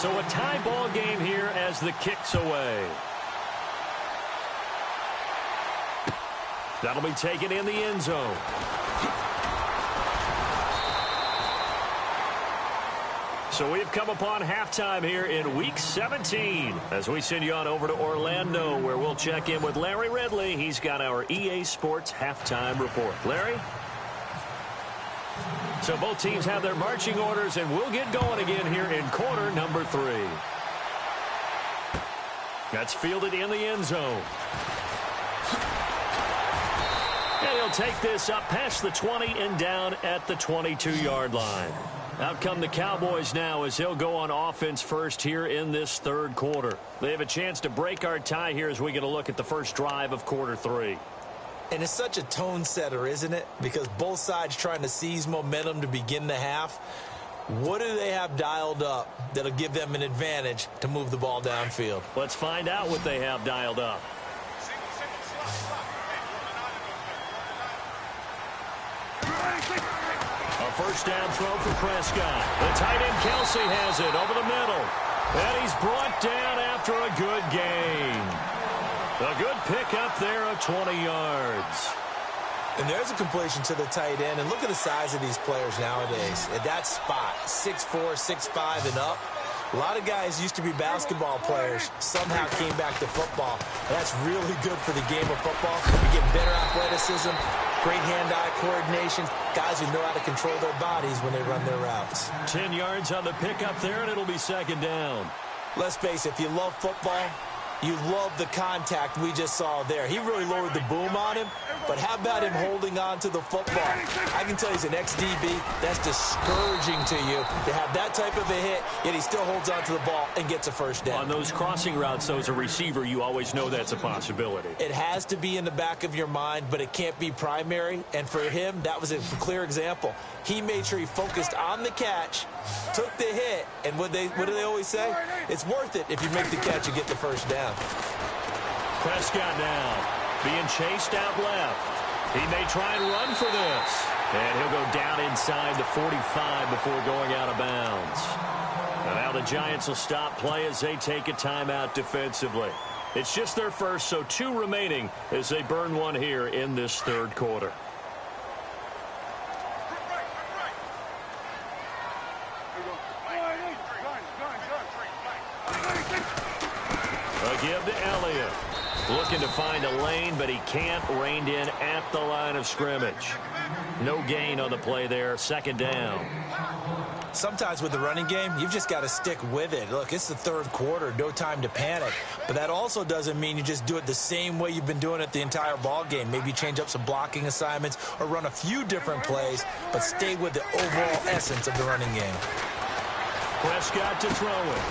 So a tie ball game here as the kick's away. That'll be taken in the end zone. So we've come upon halftime here in Week 17 as we send you on over to Orlando, where we'll check in with Larry Ridley. He's got our EA Sports halftime report. Larry? So both teams have their marching orders, and we'll get going again here in quarter number 3. That's fielded in the end zone. And he'll take this up past the 20 and down at the 22-yard line. Out come the Cowboys now as they'll go on offense first here in this third quarter. They have a chance to break our tie here as we get a look at the first drive of quarter 3. And it's such a tone setter, isn't it? Because both sides trying to seize momentum to begin the half. What do they have dialed up that'll give them an advantage to move the ball downfield? Let's find out what they have dialed up. A first down throw for Prescott. The tight end Kelsey has it over the middle. And he's brought down after a good gain. A good pickup there of 20 yards. And there's a completion to the tight end. And look at the size of these players nowadays. At that spot, 6'4", 6'5", and up. A lot of guys used to be basketball players, somehow came back to football. And that's really good for the game of football. You get better athleticism, great hand-eye coordination, guys who know how to control their bodies when they run their routes. 10 yards on the pickup there, and it'll be second down. Let's face it, if you love football, you love the contact we just saw there. He really lowered the boom on him, but how about him holding on to the football? I can tell he's an ex-DB. That's discouraging to you to have that type of a hit, yet he still holds on to the ball and gets a first down. On those crossing routes, though, as a receiver, you always know that's a possibility. It has to be in the back of your mind, but it can't be primary, and for him, that was a clear example. He made sure he focused on the catch, took the hit, and what do they always say? It's worth it if you make the catch and get the first down. Prescott now being chased out left. He may try and run for this. And he'll go down inside the 45 before going out of bounds. And now the Giants will stop play as they take a timeout defensively. It's just their first, so 2 remaining as they burn one here in this third quarter. A give to Elliott. Looking to find a lane, but he can't. Reined in at the line of scrimmage. No gain on the play there. Second down. Sometimes with the running game, you've just got to stick with it. Look, it's the third quarter. No time to panic. But that also doesn't mean you just do it the same way you've been doing it the entire ball game. Maybe change up some blocking assignments or run a few different plays, but stay with the overall essence of the running game. Prescott to throw it.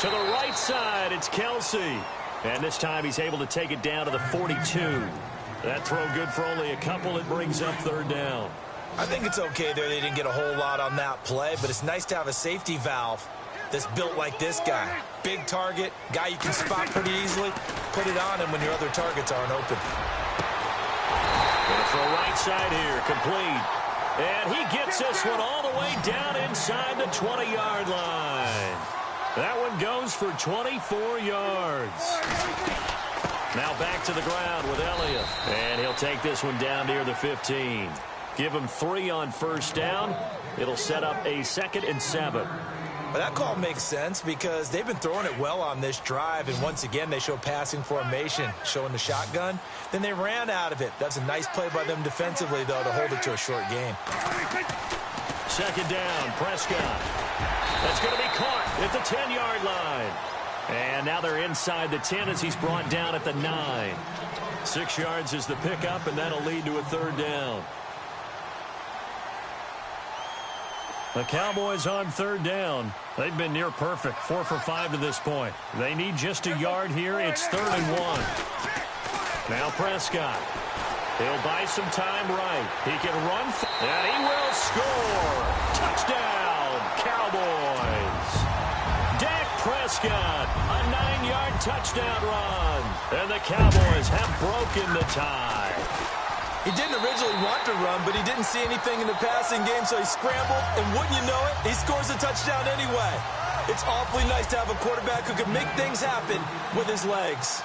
To the right side, it's Kelsey. And this time he's able to take it down to the 42. That throw good for only a couple. It brings up third down. I think it's okay there. They didn't get a whole lot on that play, but it's nice to have a safety valve that's built like this guy. Big target, guy you can spot pretty easily. Put it on him when your other targets aren't open. Gonna throw right side here, complete. And he gets this one all the way down inside the 20-yard line. That one goes for 24 yards. Now back to the ground with Elliott. And he'll take this one down near the 15. Give him 3 on first down. It'll set up a 2nd and 7. Well, that call makes sense because they've been throwing it well on this drive, and once again they show passing formation, showing the shotgun. Then they ran out of it. That's a nice play by them defensively, though, to hold it to a short game. Second down, Prescott. That's going to be caught at the 10-yard line. And now they're inside the 10 as he's brought down at the 9. 6 yards is the pickup, and that'll lead to a third down. The Cowboys on third down. They've been near perfect, 4 for 5 to this point. They need just a yard here. It's 3rd and 1. Now Prescott. He'll buy some time right. He can run, and he will score. Touchdown, Cowboys. Dak Prescott, a 9-yard touchdown run. And the Cowboys have broken the tie. He didn't originally want to run, but he didn't see anything in the passing game, so he scrambled, and wouldn't you know it, he scores a touchdown anyway. It's awfully nice to have a quarterback who can make things happen with his legs.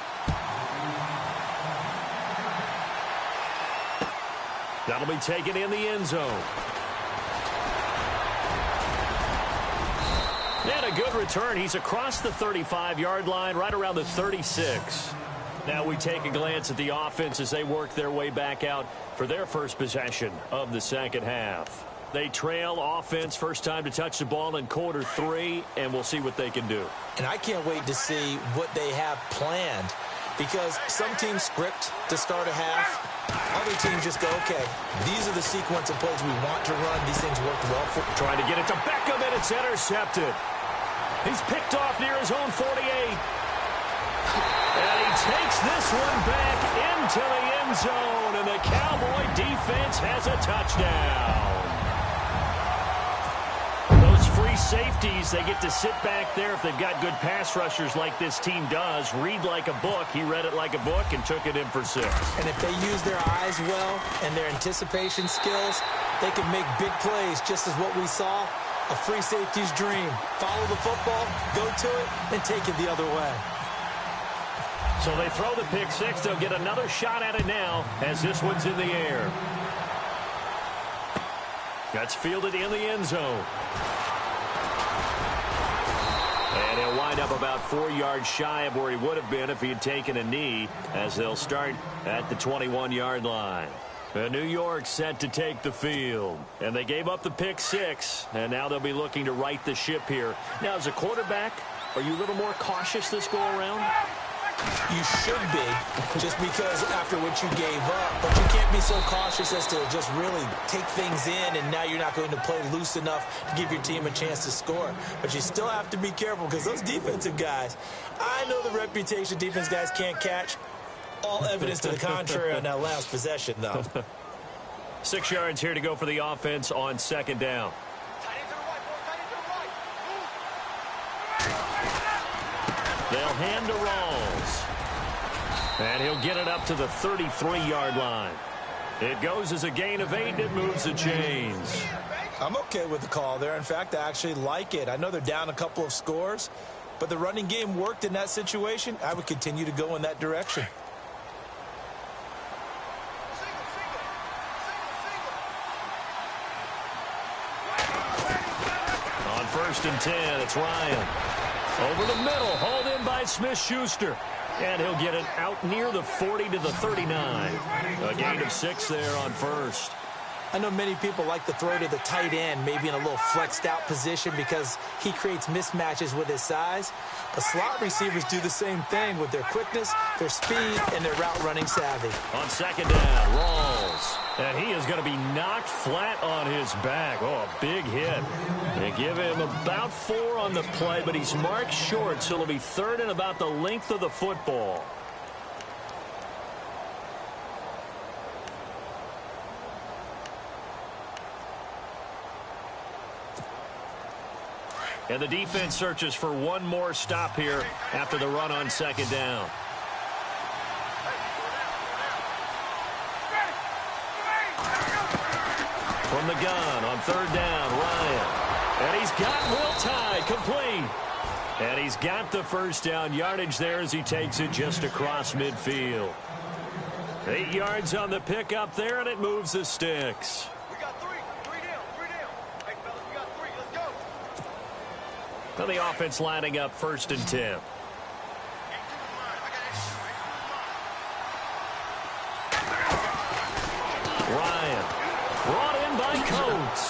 That'll be taken in the end zone. And a good return. He's across the 35-yard line, right around the 36. Now we take a glance at the offense as they work their way back out for their first possession of the second half. They trail offense first time to touch the ball in quarter 3, and we'll see what they can do. And I can't wait to see what they have planned, because some teams script to start a half. Other teams just go, okay, these are the sequence of plays we want to run. These things worked well for. Trying to get it to Beckham, and it's intercepted. He's picked off near his own 48. And he takes this one back into the end zone, and the Cowboy defense has a touchdown. Those free safeties, they get to sit back there if they've got good pass rushers like this team does. Read like a book. He read it like a book and took it in for 6. And if they use their eyes well and their anticipation skills, they can make big plays, just as what we saw. A free safety's dream. Follow the football, go to it, and take it the other way. So they throw the pick 6. They'll get another shot at it now as this one's in the air. That's fielded in the end zone. And he'll wind up about 4 yards shy of where he would have been if he had taken a knee, as they'll start at the 21-yard line. New York set to take the field. And they gave up the pick 6, and now they'll be looking to right the ship here. Now, as a quarterback, are you a little more cautious this go-around? You should be, just because after what you gave up. But you can't be so cautious as to just really take things in, and now you're not going to play loose enough to give your team a chance to score. But you still have to be careful, because those defensive guys, I know the reputation defense guys can't catch. All evidence to the contrary on that last possession, though. 6 yards here to go for the offense on second down. They'll hand to Rawls. And he'll get it up to the 33-yard line. It goes as a gain of 8, and it moves the chains. I'm okay with the call there. In fact, I actually like it. I know they're down a couple of scores, but the running game worked in that situation. I would continue to go in that direction. On 1st and 10, it's Ryan. Over the middle, hauled in by Smith-Schuster. And he'll get it out near the 40 to the 39. A gain of 6 there on 1st. I know many people like to throw to the tight end, maybe in a little flexed out position, because he creates mismatches with his size. But slot receivers do the same thing with their quickness, their speed, and their route running savvy. On second down, Rawls. And he is going to be knocked flat on his back. Oh, a big hit. They give him about 4 on the play, but he's marked short, so it'll be 3rd and about the length of the football. And the defense searches for one more stop here after the run on second down. From the gun on 3rd down, Ryan. And he's got Will Tye complete. And he's got the first down yardage there as he takes it just across midfield. 8 yards on the pickup there, and it moves the sticks. Now the offense lining up 1st and 10. Ryan brought in by Coates.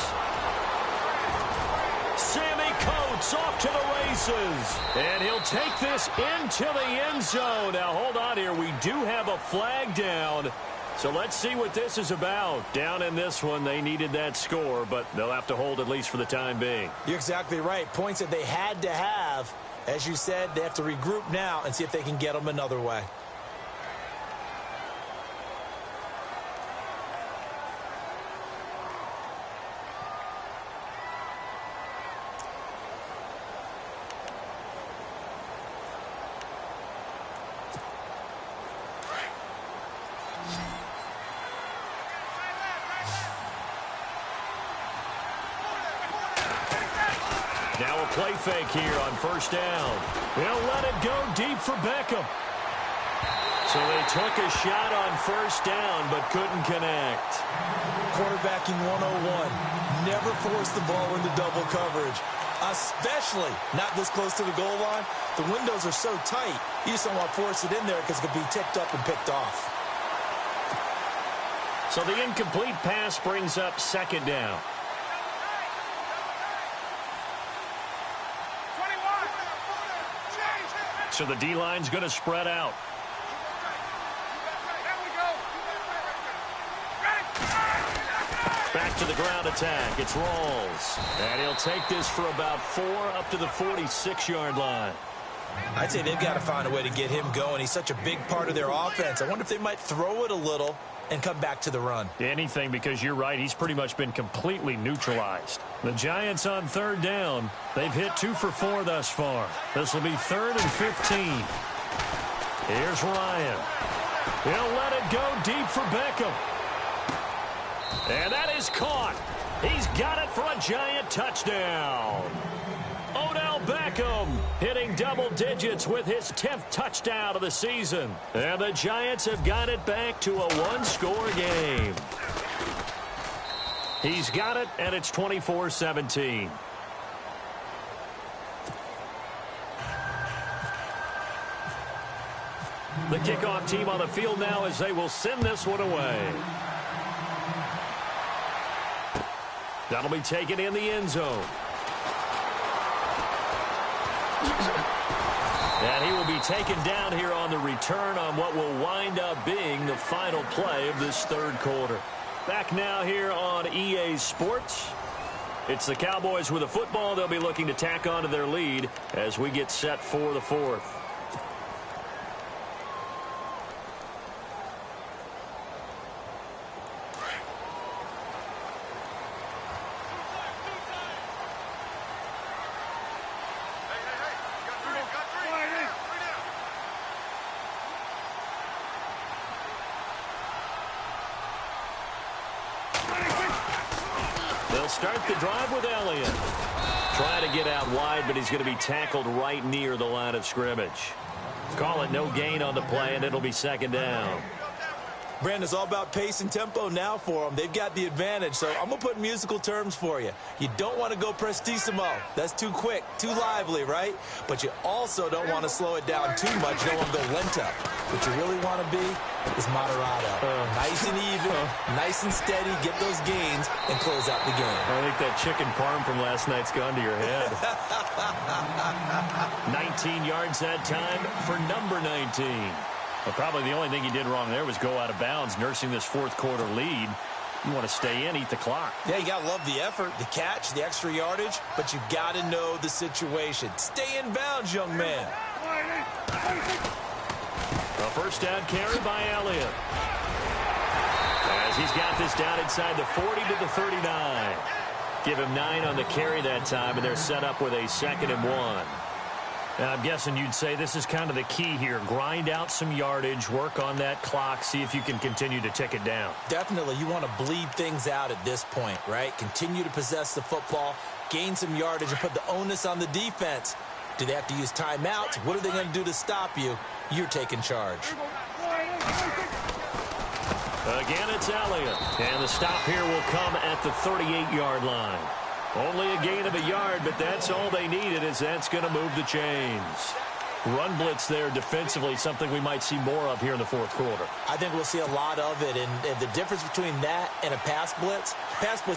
Sammy Coates off to the races. And he'll take this into the end zone. Now hold on here. We do have a flag down. So let's see what this is about. Down in this one, they needed that score, but they'll have to hold at least for the time being. You're exactly right. Points that they had to have. As you said, they have to regroup now and see if they can get them another way. Now a play fake here on first down. They'll let it go deep for Beckham. So they took a shot on first down but couldn't connect. Quarterbacking 101. Never force the ball into double coverage, especially not this close to the goal line. The windows are so tight, you just don't want to force it in there because it could be tipped up and picked off. So the incomplete pass brings up second down. So the D-line's going to spread out. Back to the ground attack. It's Rawls. And he'll take this for about 4 up to the 46-yard line. I'd say they've got to find a way to get him going. He's such a big part of their offense. I wonder if they might throw it a little and come back to the run. Anything, because you're right. He's pretty much been completely neutralized. The Giants on third down. They've hit 2 for 4 thus far. This will be 3rd and 15. Here's Ryan. He'll let it go deep for Beckham. And that is caught. He's got it for a Giant touchdown. Odell Beckham hitting double digits with his 10th touchdown of the season. And the Giants have got it back to a one-score game. He's got it, and it's 24-17. The kickoff team on the field now as they will send this one away. That'll be taken in the end zone. And he will be taken down here on the return on what will wind up being the final play of this third quarter. Back now here on EA Sports. It's the Cowboys with the football. They'll be looking to tack on to their lead as we get set for the fourth. Start the drive with Elliott. Trying to get out wide, but he's going to be tackled right near the line of scrimmage. Call it no gain on the play, and it'll be second down. Brandon, it's all about pace and tempo now for them. They've got the advantage, so I'm going to put musical terms for you. You don't want to go prestissimo. That's too quick, too lively, right? But you also don't want to slow it down too much. You don't want to go lento. What you really want to be is moderato. Nice and even, nice and steady, get those gains, and close out the game. I think that chicken parm from last night's gone to your head. 19 yards that time for number 19. Well, probably the only thing he did wrong there was go out of bounds, nursing this fourth quarter lead. You want to stay in, eat the clock. Yeah, you got to love the effort, the catch, the extra yardage, but you got to know the situation. Stay in bounds, young man. A first down carry by Elliott. As he's got this down inside the 40 to the 39. Give him 9 on the carry that time, and they're set up with a 2nd and 1. Now, I'm guessing you'd say this is kind of the key here. Grind out some yardage, work on that clock, see if you can continue to tick it down. Definitely. You want to bleed things out at this point, right? Continue to possess the football, gain some yardage, and put the onus on the defense. Do they have to use timeouts? What are they going to do to stop you? You're taking charge. Again, it's Elliott. And the stop here will come at the 38-yard line. Only a gain of a yard, but that's all they needed, as that's going to move the chains. Run blitz there defensively, something we might see more of here in the fourth quarter. I think we'll see a lot of it, and the difference between that and a pass blitz,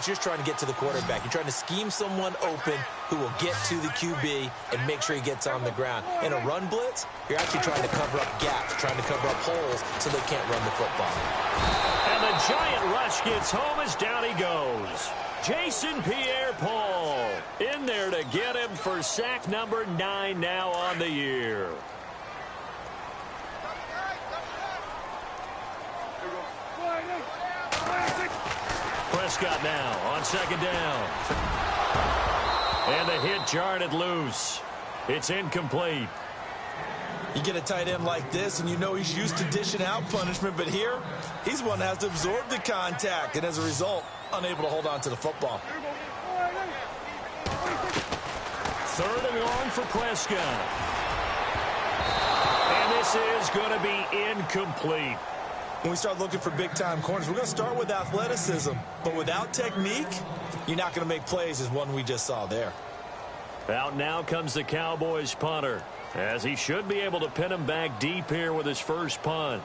you're trying to get to the quarterback. You're trying to scheme someone open who will get to the QB and make sure he gets on the ground. In a run blitz, you're actually trying to cover up gaps, trying to cover up holes so they can't run the football. And the Giant rush gets home as down he goes. Jason Pierre-Paul in there to get him for sack number 9 now on the year. Prescott now on second down. And the hit jarred it loose. It's incomplete. You get a tight end like this, and you know he's used to dishing out punishment, but here, he's one that has to absorb the contact, and as a result, unable to hold on to the football. 3rd and long for Prescott. And this is going to be incomplete. When we start looking for big-time corners, we're going to start with athleticism. But without technique, you're not going to make plays as one we just saw there. Out now comes the Cowboys punter, as he should be able to pin him back deep here with his first punt.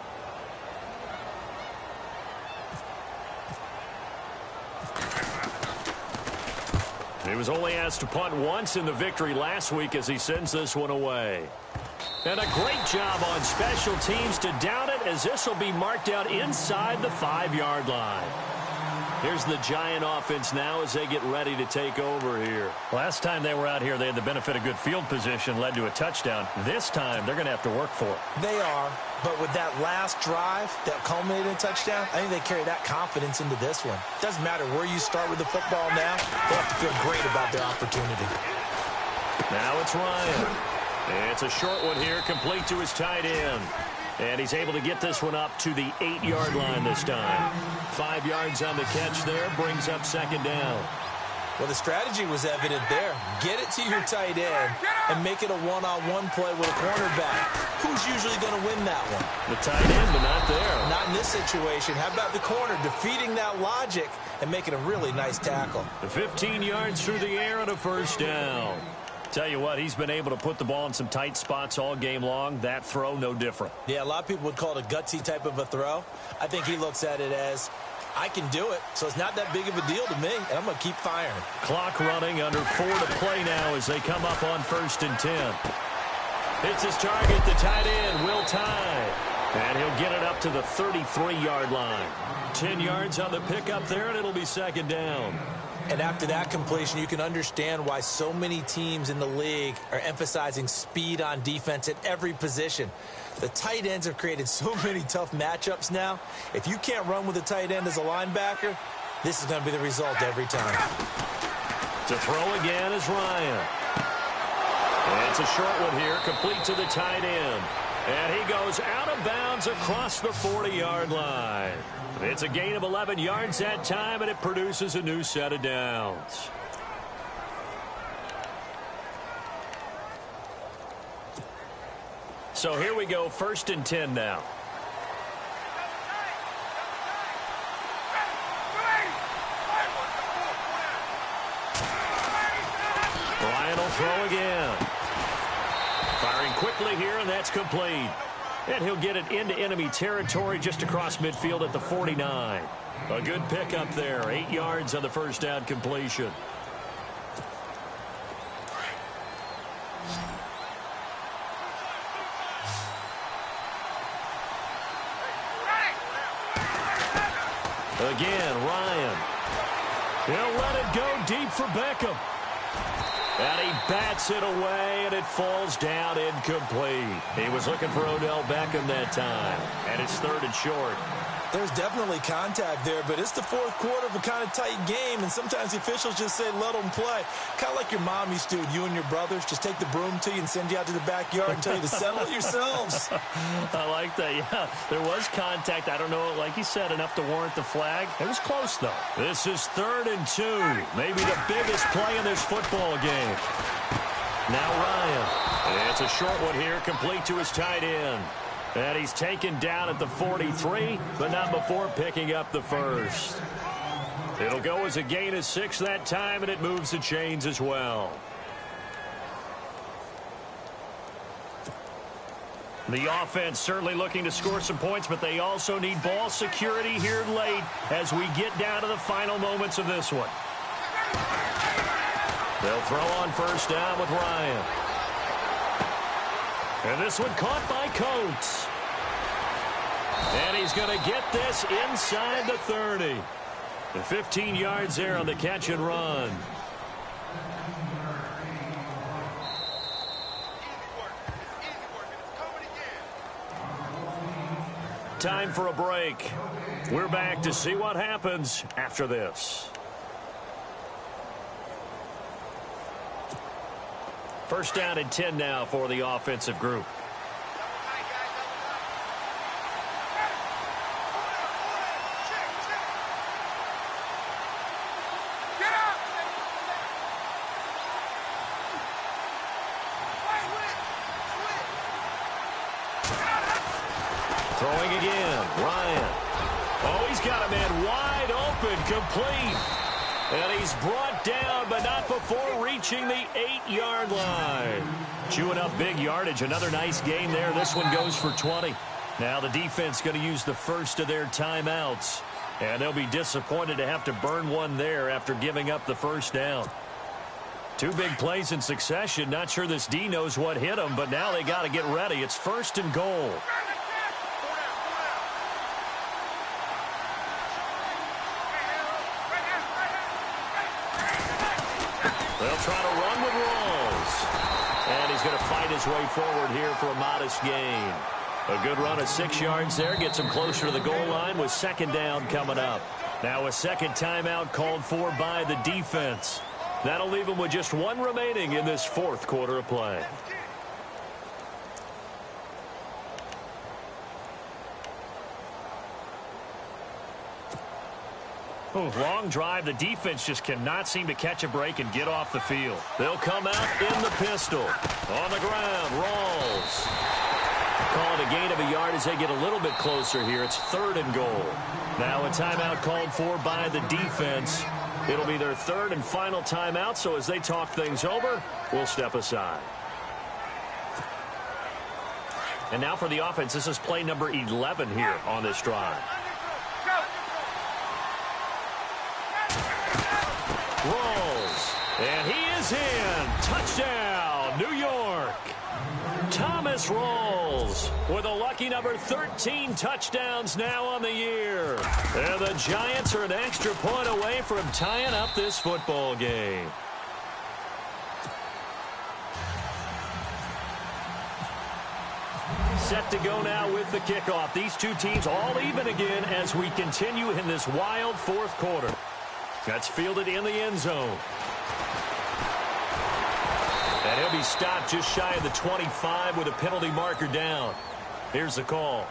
He was only asked to punt once in the victory last week as he sends this one away. And a great job on special teams to down it, as this will be marked out inside the 5-yard line. Here's the Giant offense now as they get ready to take over here. Last time they were out here, they had the benefit of good field position, led to a touchdown. This time, they're going to have to work for it. They are, but with that last drive that culminated in a touchdown, I think they carry that confidence into this one. Doesn't matter where you start with the football now, they have to feel great about their opportunity. Now it's Ryan. It's a short one here, complete to his tight end. And he's able to get this one up to the 8-yard line this time. 5 yards on the catch there, brings up 2nd down. Well, the strategy was evident there. Get it to your tight end and make it a one-on-one play with a cornerback. Who's usually going to win that one? The tight end, but not there. Not in this situation. How about the corner defeating that logic and making a really nice tackle? The 15 yards through the air and a 1st down. Tell you what, he's been able to put the ball in some tight spots all game long. That throw, no different. Yeah, a lot of people would call it a gutsy type of a throw. I think he looks at it as, I can do it, so it's not that big of a deal to me, and I'm going to keep firing. Clock running, under 4 to play now as they come up on 1st and 10. Hits his target, the tight end, Will Tye. And he'll get it up to the 33-yard line. 10 yards on the pickup there, and it'll be 2nd down. And after that completion, you can understand why so many teams in the league are emphasizing speed on defense at every position. The tight ends have created so many tough matchups now. If you can't run with a tight end as a linebacker, this is going to be the result every time. To throw again is Ryan. And it's a short one here, complete to the tight end. And he goes out of bounds across the 40-yard line. It's a gain of 11 yards that time, and it produces a new set of downs. So here we go, 1st and 10 now. Ryan will throw again. Firing quickly here, and that's complete. And he'll get it into enemy territory just across midfield at the 49. A good pickup there. 8 yards on the 1st down completion. Again, Ryan. He'll let it go deep for Beckham. And he bats it away, and it falls down incomplete. He was looking for Odell Beckham that time, and it's 3rd and short. There's definitely contact there, but it's the 4th quarter of a kind of tight game, and sometimes the officials just say, let them play. Kind of like your mom used to, you and your brothers, just take the broom to you and send you out to the backyard and tell you to settle it yourselves. I like that, yeah. There was contact. I don't know, like you said, enough to warrant the flag. It was close, though. This is 3rd and 2, maybe the biggest play in this football game. Now Ryan. It's a short one here, complete to his tight end. And he's taken down at the 43, but not before picking up the 1st. It'll go as a gain of 6 that time, and it moves the chains as well. The offense certainly looking to score some points, but they also need ball security here late as we get down to the final moments of this one. They'll throw on 1st down with Ryan. And this one caught by Coates. And he's going to get this inside the 30. And 15 yards there on the catch and run. Time for a break. We're back to see what happens after this. 1st down and 10 now for the offensive group. Throwing again. Ryan. Oh, he's got a man wide open, complete. And he's brought down, but not before reaching the 8-yard line. Chewing up big yardage. Another nice gain there. This one goes for 20. Now the defense going to use the first of their timeouts. And they'll be disappointed to have to burn one there after giving up the first down. 2 big plays in succession. Not sure this D knows what hit them, but now they got to get ready. It's 1st and goal. They'll try to run with Rawls. And he's going to fight his way forward here for a modest gain. A good run of 6 yards there. Gets him closer to the goal line with 2nd down coming up. Now a second timeout called for by the defense. That'll leave him with just 1 remaining in this 4th quarter of play. Long drive. The defense just cannot seem to catch a break and get off the field. They'll come out in the pistol. On the ground, Rawls. Call it a gain of a yard as they get a little bit closer here. It's 3rd and goal. Now a timeout called for by the defense. It'll be their 3rd and final timeout, so as they talk things over, we'll step aside. And now for the offense, this is play number 11 here on this drive. Rolls, and he is in. Touchdown, New York. Thomas Rawls with a lucky number 13 touchdowns now on the year. And the Giants are an extra point away from tying up this football game. Set to go now with the kickoff. These 2 teams all even again as we continue in this wild 4th quarter. That's fielded in the end zone. And he'll be stopped just shy of the 25 with a penalty marker down. Here's the call.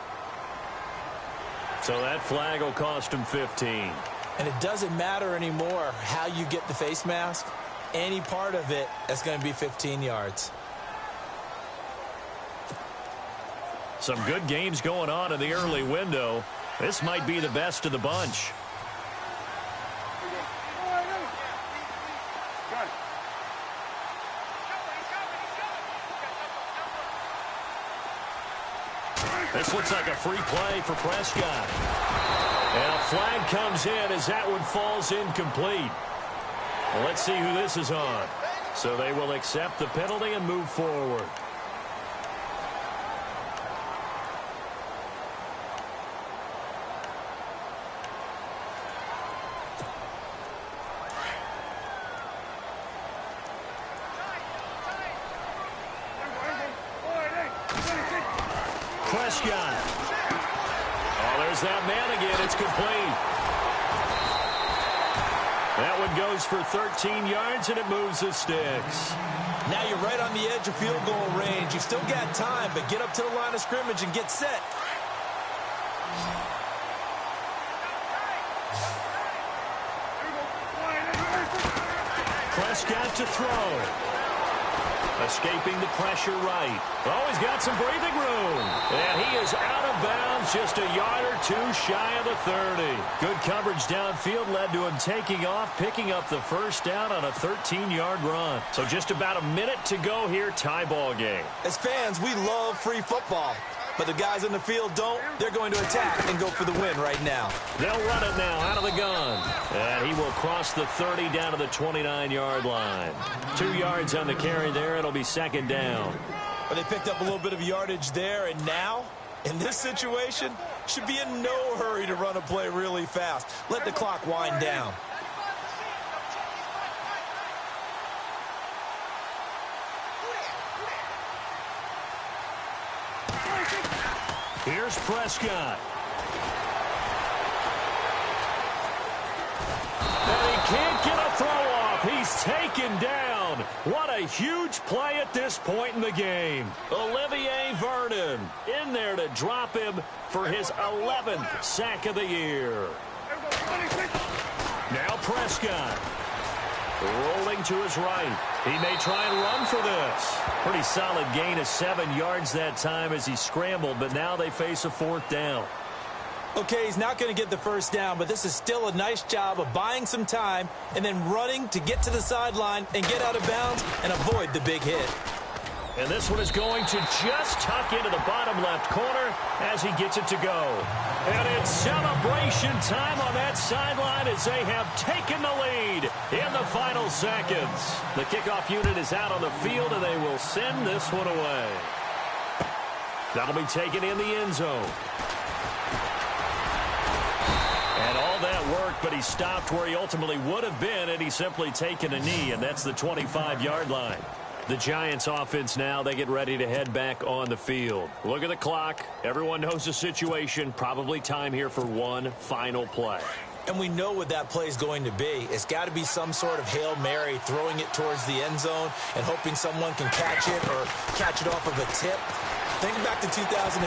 So that flag will cost him 15. And it doesn't matter anymore how you get the face mask. Any part of it is going to be 15 yards. Some good games going on in the early window. This might be the best of the bunch. This looks like a free play for Prescott. And a flag comes in as that one falls incomplete. Well, let's see who this is on. So they will accept the penalty and move forward. Prescott. Oh, there's that man again. It's complete. That one goes for 13 yards, and it moves the sticks. Now you're right on the edge of field goal range. You've still got time, but get up to the line of scrimmage and get set. Prescott to throw. Escaping the pressure right. Oh, he's got some breathing room. And he is out of bounds just a yard or 2 shy of the 30. Good coverage downfield led to him taking off, picking up the first down on a 13-yard run. So just about a minute to go here, tie ball game. As fans, we love free football. But the guys in the field don't. They're going to attack and go for the win right now. They'll run it now out of the gun. And he will cross the 30 down to the 29-yard line. 2 yards on the carry there. It'll be 2nd down. But they picked up a little bit of yardage there. And now, in this situation, should be in no hurry to run a play really fast. Let the clock wind down. Here's Prescott. And he can't get a throw off. He's taken down. What a huge play at this point in the game. Olivier Vernon in there to drop him for his 11th sack of the year. Now Prescott rolling to his right. He may try and run for this. Pretty solid gain of 7 yards that time as he scrambled, but now they face a 4th down. Okay, he's not going to get the first down, but this is still a nice job of buying some time and then running to get to the sideline and get out of bounds and avoid the big hit. And this one is going to just tuck into the bottom left corner as he gets it to go. And it's celebration time on that sideline as they have taken the lead in the final seconds. The kickoff unit is out on the field, and they will send this one away. That'll be taken in the end zone. And all that worked, but he stopped where he ultimately would have been, and he's simply taken a knee, and that's the 25-yard line. The Giants offense now, they get ready to head back on the field. Look at the clock. Everyone knows the situation. Probably time here for one final play. And we know what that play is going to be. It's got to be some sort of Hail Mary, throwing it towards the end zone and hoping someone can catch it or catch it off of a tip. Think back to 2015.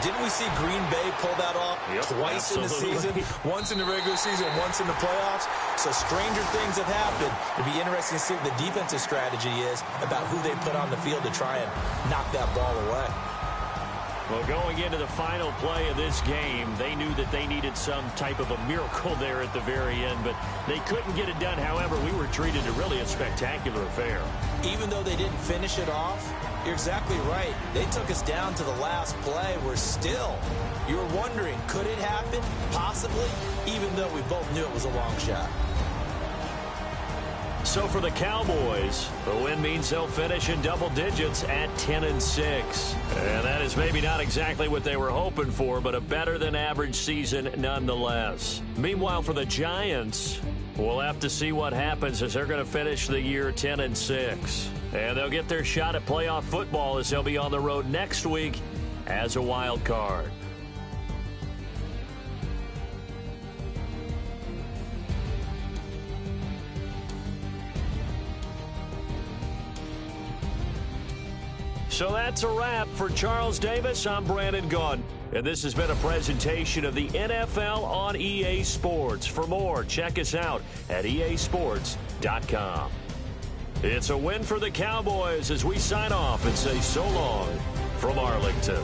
Didn't we see Green Bay pull that off twice in the season? Once in the regular season, once in the playoffs. So stranger things have happened. It'd be interesting to see what the defensive strategy is about who they put on the field to try and knock that ball away. Well, going into the final play of this game, they knew that they needed some type of a miracle there at the very end, but they couldn't get it done. However, we were treated to really a spectacular affair. Even though they didn't finish it off, you're exactly right. They took us down to the last play. We're still, you were wondering, could it happen? Possibly, even though we both knew it was a long shot. So for the Cowboys, the win means they'll finish in double digits at 10-6. And that is maybe not exactly what they were hoping for, but a better than average season nonetheless. Meanwhile, for the Giants, we'll have to see what happens as they're going to finish the year 10-6. And they'll get their shot at playoff football as they'll be on the road next week as a wild card. So that's a wrap. For Charles Davis, I'm Brandon Gaudin. And this has been a presentation of the NFL on EA Sports. For more, check us out at easports.com. It's a win for the Cowboys as we sign off and say so long from Arlington.